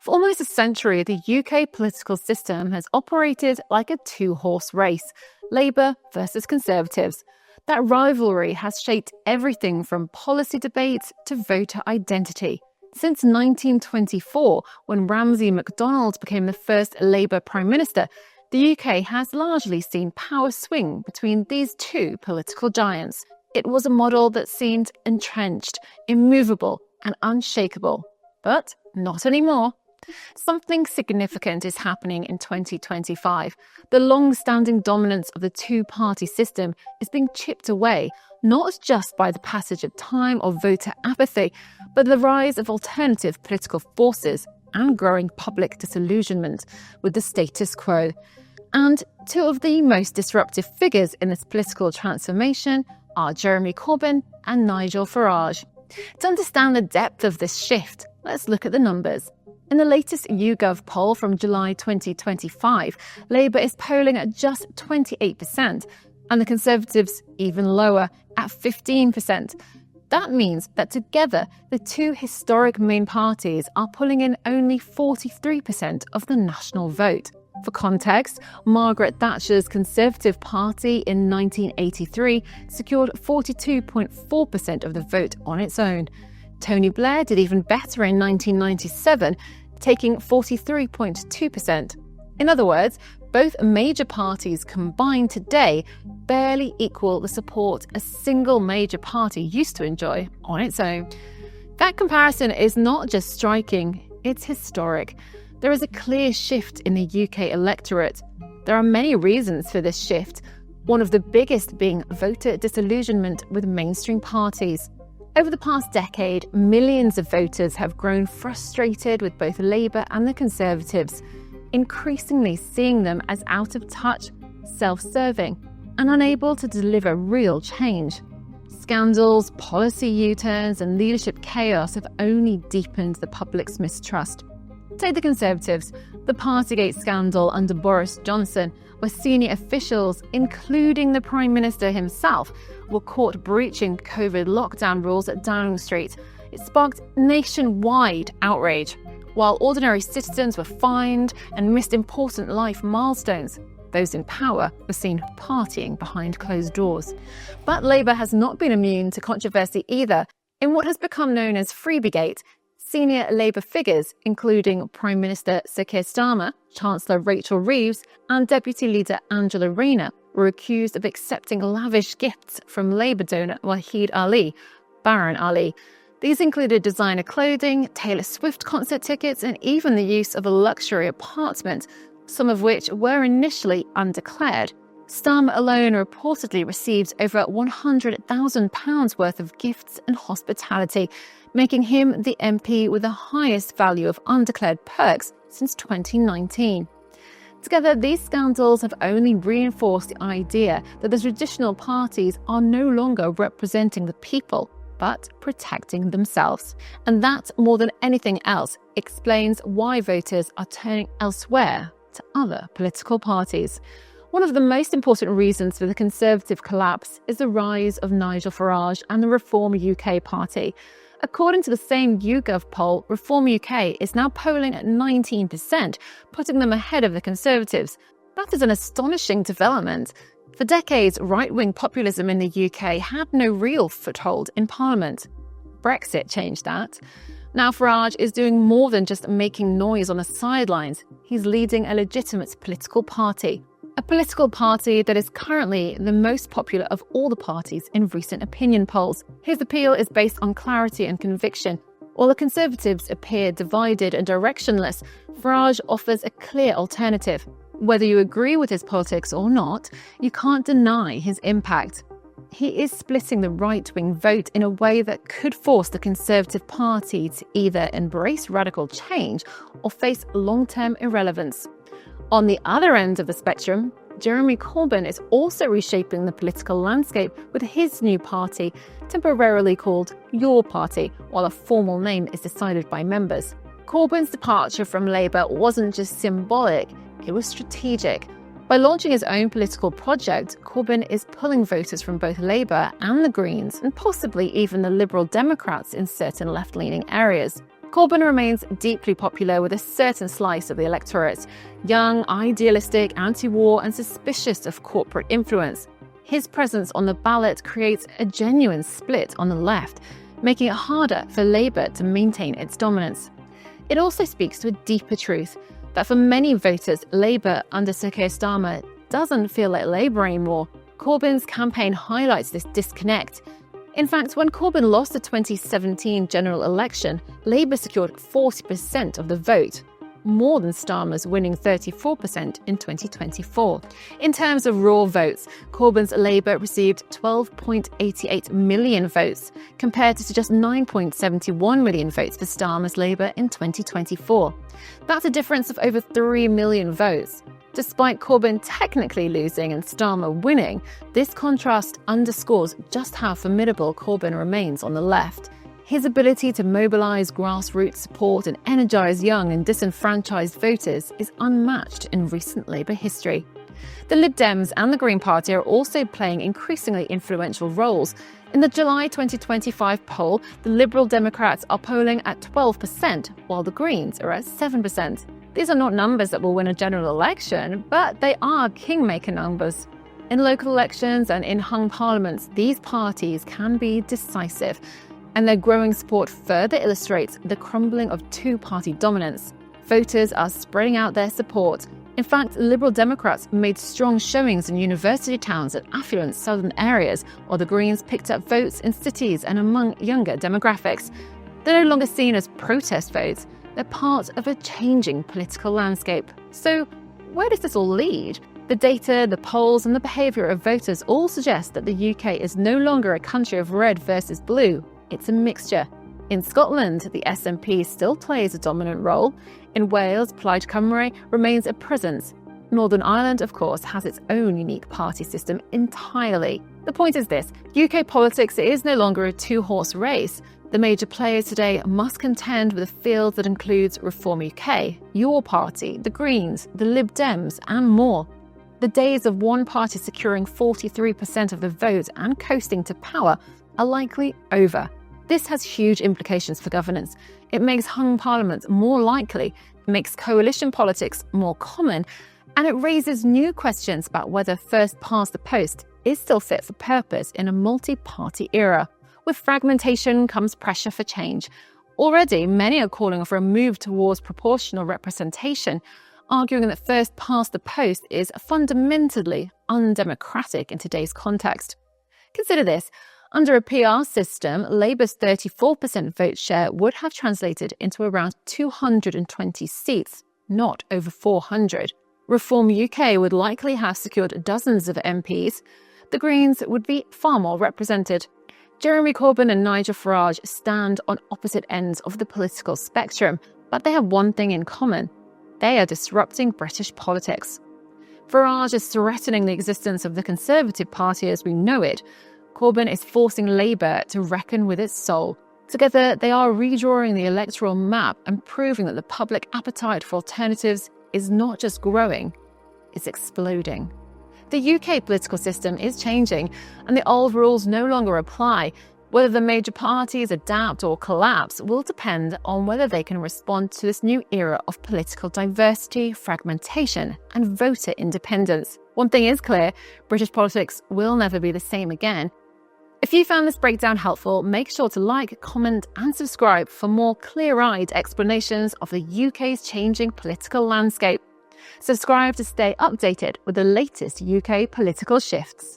For almost a century, the UK political system has operated like a two-horse race, Labour versus Conservatives. That rivalry has shaped everything from policy debates to voter identity. Since 1924, when Ramsay MacDonald became the first Labour Prime Minister, the UK has largely seen power swing between these two political giants. It was a model that seemed entrenched, immovable, and unshakable. But not anymore. Something significant is happening in 2025. The long-standing dominance of the two-party system is being chipped away, not just by the passage of time or voter apathy, but the rise of alternative political forces and growing public disillusionment with the status quo. And two of the most disruptive figures in this political transformation are Jeremy Corbyn and Nigel Farage. To understand the depth of this shift, let's look at the numbers. In the latest YouGov poll from July 2025, Labour is polling at just 28%, and the Conservatives even lower at 15%. That means that together, the two historic main parties are pulling in only 43% of the national vote. For context, Margaret Thatcher's Conservative Party in 1983 secured 42.4% of the vote on its own. Tony Blair did even better in 1997, taking 43.2%. In other words, both major parties combined today barely equal the support a single major party used to enjoy on its own. That comparison is not just striking, it's historic. There is a clear shift in the UK electorate. There are many reasons for this shift, one of the biggest being voter disillusionment with mainstream parties. Over the past decade, millions of voters have grown frustrated with both Labour and the Conservatives, increasingly seeing them as out of touch, self-serving, and unable to deliver real change. Scandals, policy U-turns, and leadership chaos have only deepened the public's mistrust. Take the Conservatives, the Partygate scandal under Boris Johnson, where senior officials, including the Prime Minister himself, were caught breaching COVID lockdown rules at Downing Street. It sparked nationwide outrage. While ordinary citizens were fined and missed important life milestones, those in power were seen partying behind closed doors. But Labour has not been immune to controversy either. In what has become known as Freebiegate, senior Labour figures, including Prime Minister Sir Keir Starmer, Chancellor Rachel Reeves, and Deputy Leader Angela Rayner, were accused of accepting lavish gifts from Labour donor Wahid Ali, Baron Ali. These included designer clothing, Taylor Swift concert tickets, and even the use of a luxury apartment, some of which were initially undeclared. Starmer alone reportedly received over £100,000 worth of gifts and hospitality, making him the MP with the highest value of undeclared perks since 2019. Together, these scandals have only reinforced the idea that the traditional parties are no longer representing the people, but protecting themselves. And that, more than anything else, explains why voters are turning elsewhere to other political parties. One of the most important reasons for the Conservative collapse is the rise of Nigel Farage and the Reform UK party. According to the same YouGov poll, Reform UK is now polling at 19%, putting them ahead of the Conservatives. That is an astonishing development. For decades, right-wing populism in the UK had no real foothold in Parliament. Brexit changed that. Now Farage is doing more than just making noise on the sidelines. He's leading a legitimate political party. A political party that is currently the most popular of all the parties in recent opinion polls. His appeal is based on clarity and conviction. While the Conservatives appear divided and directionless, Farage offers a clear alternative. Whether you agree with his politics or not, you can't deny his impact. He is splitting the right-wing vote in a way that could force the Conservative Party to either embrace radical change or face long-term irrelevance. On the other end of the spectrum, Jeremy Corbyn is also reshaping the political landscape with his new party, temporarily called Your Party, while a formal name is decided by members. Corbyn's departure from Labour wasn't just symbolic, it was strategic. By launching his own political project, Corbyn is pulling voters from both Labour and the Greens, and possibly even the Liberal Democrats in certain left-leaning areas. Corbyn remains deeply popular with a certain slice of the electorate, young, idealistic, anti-war and suspicious of corporate influence. His presence on the ballot creates a genuine split on the left, making it harder for Labour to maintain its dominance. It also speaks to a deeper truth, that for many voters, Labour under Sir Keir Starmer doesn't feel like Labour anymore. Corbyn's campaign highlights this disconnect. In fact, when Corbyn lost the 2017 general election, Labour secured 40% of the vote, more than Starmer's winning 34% in 2024. In terms of raw votes, Corbyn's Labour received 12.88 million votes, compared to just 9.71 million votes for Starmer's Labour in 2024. That's a difference of over 3 million votes. Despite Corbyn technically losing and Starmer winning, this contrast underscores just how formidable Corbyn remains on the left. His ability to mobilise grassroots support and energise young and disenfranchised voters is unmatched in recent Labour history. The Lib Dems and the Green Party are also playing increasingly influential roles. In the July 2025 poll, the Liberal Democrats are polling at 12%, while the Greens are at 7%. These are not numbers that will win a general election, but they are kingmaker numbers. In local elections and in hung parliaments, these parties can be decisive, and their growing support further illustrates the crumbling of two-party dominance. Voters are spreading out their support. In fact, Liberal Democrats made strong showings in university towns and affluent southern areas, while the Greens picked up votes in cities and among younger demographics. They're no longer seen as protest votes. They're part of a changing political landscape. So, where does this all lead? The data, the polls, and the behaviour of voters all suggest that the UK is no longer a country of red versus blue. It's a mixture. In Scotland, the SNP still plays a dominant role. In Wales, Plaid Cymru remains a presence. Northern Ireland, of course, has its own unique party system entirely. The point is this: UK politics is no longer a two-horse race. The major players today must contend with a field that includes Reform UK, your party, the Greens, the Lib Dems, and more. The days of one party securing 43% of the vote and coasting to power are likely over. This has huge implications for governance. It makes hung parliaments more likely, makes coalition politics more common, and it raises new questions about whether first past the post is still fit for purpose in a multi-party era. With fragmentation comes pressure for change. Already, many are calling for a move towards proportional representation, arguing that first past the post is fundamentally undemocratic in today's context. Consider this. Under a PR system, Labour's 34% vote share would have translated into around 220 seats, not over 400. Reform UK would likely have secured dozens of MPs. The Greens would be far more represented. Jeremy Corbyn and Nigel Farage stand on opposite ends of the political spectrum, but they have one thing in common. They are disrupting British politics. Farage is threatening the existence of the Conservative Party as we know it. Corbyn is forcing Labour to reckon with its soul. Together, they are redrawing the electoral map and proving that the public appetite for alternatives is not just growing, it's exploding. The UK political system is changing, and the old rules no longer apply. Whether the major parties adapt or collapse will depend on whether they can respond to this new era of political diversity, fragmentation, and voter independence. One thing is clear: British politics will never be the same again. If you found this breakdown helpful, make sure to like, comment, and subscribe for more clear-eyed explanations of the UK's changing political landscape. Subscribe to stay updated with the latest UK political shifts.